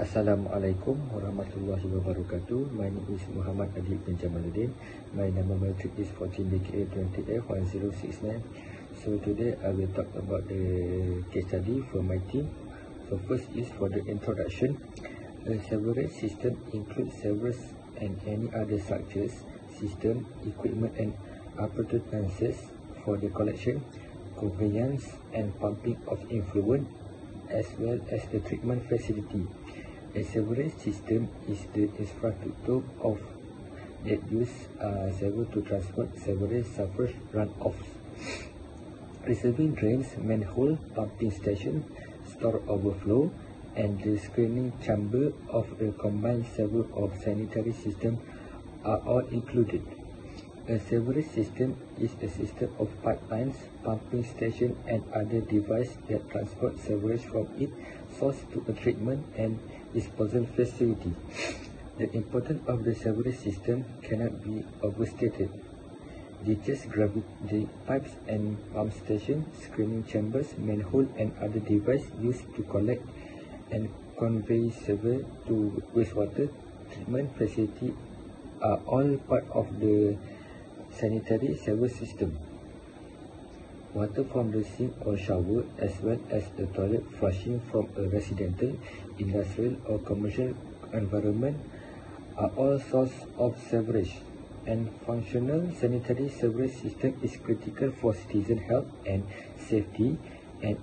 Assalamualaikum warahmatullahi wabarakatuh. My name is Muhammad Adib bin Jamaluddin. My number matric is 14DKA281069. So today I will talk about the case study for my team. So first is for the introduction. A sewerage system includes sewers and any other structures, system, equipment and appurtenances for the collection, conveyance and pumping of effluent, as well as the treatment facility. A sewerage system is the infrastructure of that use sewer to transport sewerage surface runoffs. Receiving drains, manhole, pumping station, store overflow, and the screening chamber of the combined sewer or sanitary system are all included. A sewerage system is a system of pipelines, pumping station, and other devices that transport sewerage from its source to a treatment and disposal facility. The importance of the sewerage system cannot be overstated. Ditches, gravity pipes and pump station, screening chambers, manhole, and other devices used to collect and convey sewer to wastewater treatment facility are all part of the sanitary sewer system. Water from the sink or shower, as well as the toilet flushing from a residential, industrial or commercial environment are all sources of sewerage. And functional sanitary sewerage system is critical for citizen health and safety, and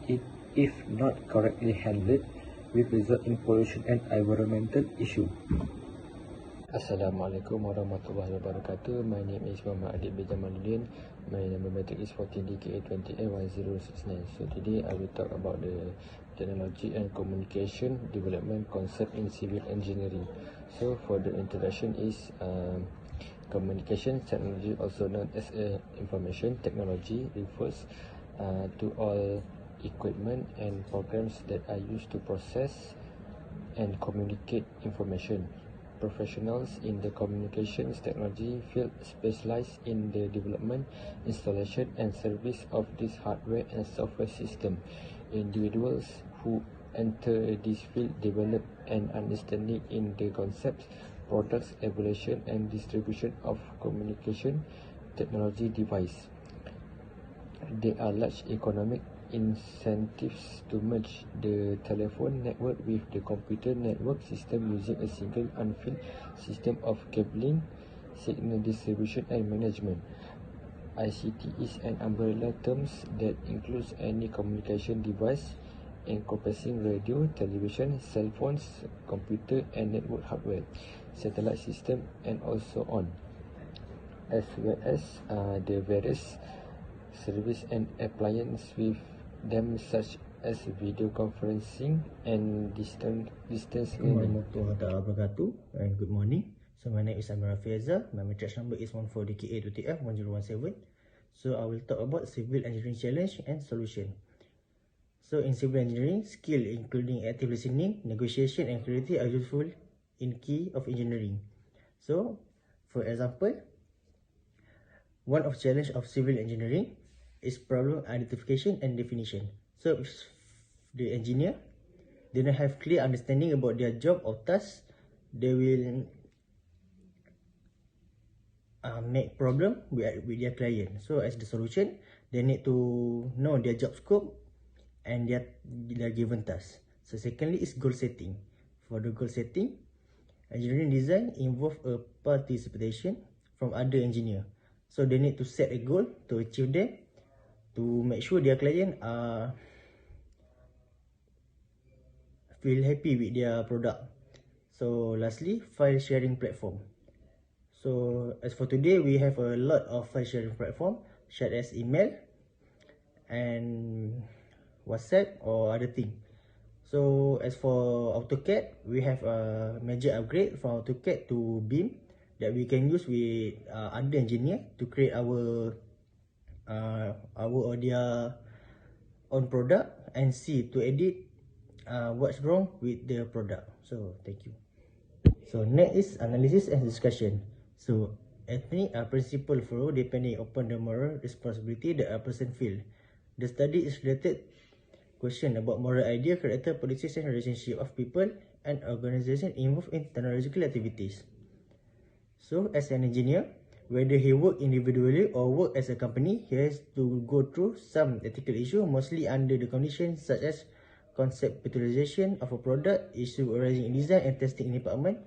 if not correctly handled, will result in pollution and environmental issue. Assalamualaikum warahmatullahi wabarakatuh. My name is Muhammad Adib bin Jamaluddin. My number matric is 14DKA281069. So today I will talk about the technology and communication development concept in civil engineering. So for the introduction is communication technology, also known as information technology, refers to all equipment and programs that are used to process and communicate information. Professionals in the communications technology field specialize in the development, installation and service of this hardware and software system. Individuals who enter this field develop an understanding in the concepts, products, evaluation and distribution of communication technology device. There are large economic incentives to merge the telephone network with the computer network system using a single unfilled system of cabling, signal distribution and management. ICT is an umbrella term that includes any communication device encompassing radio, television, cell phones, computer and network hardware, satellite system and also on, as well as the various service and appliances with them, such as video conferencing and distance learning. Warahmatullahi wabarakatuh and good morning. So my name is Amir Fiazah. My matrix number is 14DKA281017. So I will talk about civil engineering challenge and solution. So in civil engineering, skill including active listening, negotiation and clarity are useful in key of engineering. So for example, one of challenge of civil engineering is problem identification and definition. So if the engineer do not have clear understanding about their job or task, they will make problem with their client. So as the solution, they need to know their job scope and their given task. So secondly is goal setting. For the goal setting, engineering design involve a participation from other engineer. So they need to set a goal to achieve them, to make sure their client feel happy with their product. So lastly, file sharing platform. So as for today, we have a lot of file sharing platform such as email and WhatsApp or other thing. So as for AutoCAD, we have a major upgrade from AutoCAD to BIM that we can use with other engineer to create our or their own product and see to edit what's wrong with the product. So thank you. So next is analysis and discussion. So ethnic principle follow depending upon the moral responsibility that a person feel. The study is related question about moral idea, character, policies, and relationship of people and organizations involved in technological activities. So, as an engineer, whether he work individually or work as a company, he has to go through some ethical issue, mostly under the conditions such as conceptualization of a product, issue arising in design and testing department,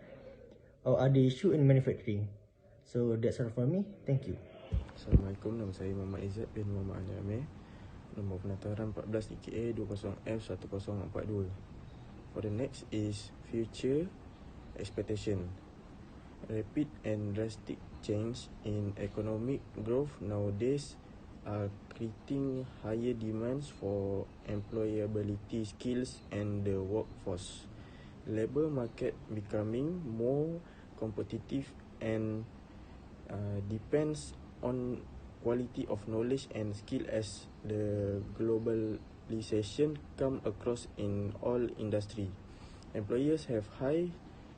or other issue in manufacturing. So that's all from me. Thank you. Assalamualaikum, nama saya Muhammad Izzat bin Muhammad Ali Amir. Nombor pendaftaran 14 EKA 20F1042. For the next is future expectation. Rapid and drastic change in economic growth nowadays are creating higher demands for employability skills and the workforce. Labor market becoming more competitive and depends on quality of knowledge and skill as the globalization come across in all industry. Employers have high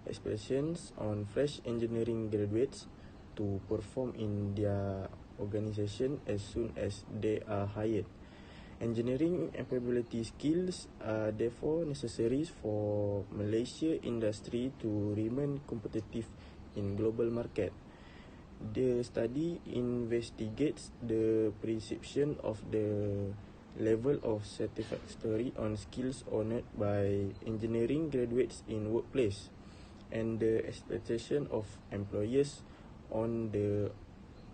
expectations on fresh engineering graduates to perform in their organization as soon as they are hired. Engineering employability skills are therefore necessary for Malaysia industry to remain competitive in global market. The study investigates the perception of the level of satisfactory on skills honored by engineering graduates in workplace and the expectation of employers on the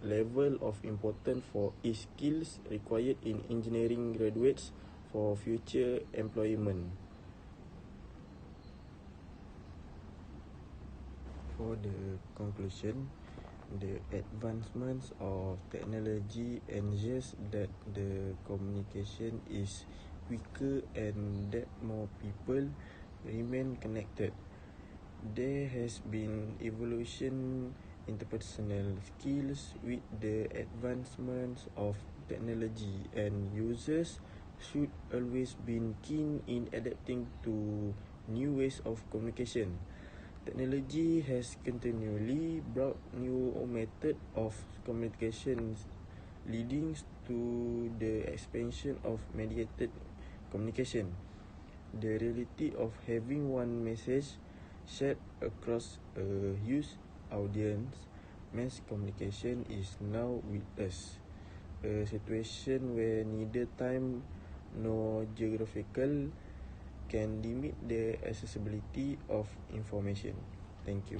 level of importance for each skills required in engineering graduates for future employment. For the conclusion, the advancements of technology ensures that the communication is quicker and that more people remain connected. There has been evolution interpersonal skills with the advancements of technology, and users should always be keen in adapting to new ways of communication. Technology has continually brought new methods of communications, leading to the expansion of mediated communication. The reality of having one message shared across a huge audience, mass communication is now with us. A situation where neither time nor geographical can limit the accessibility of information. Thank you.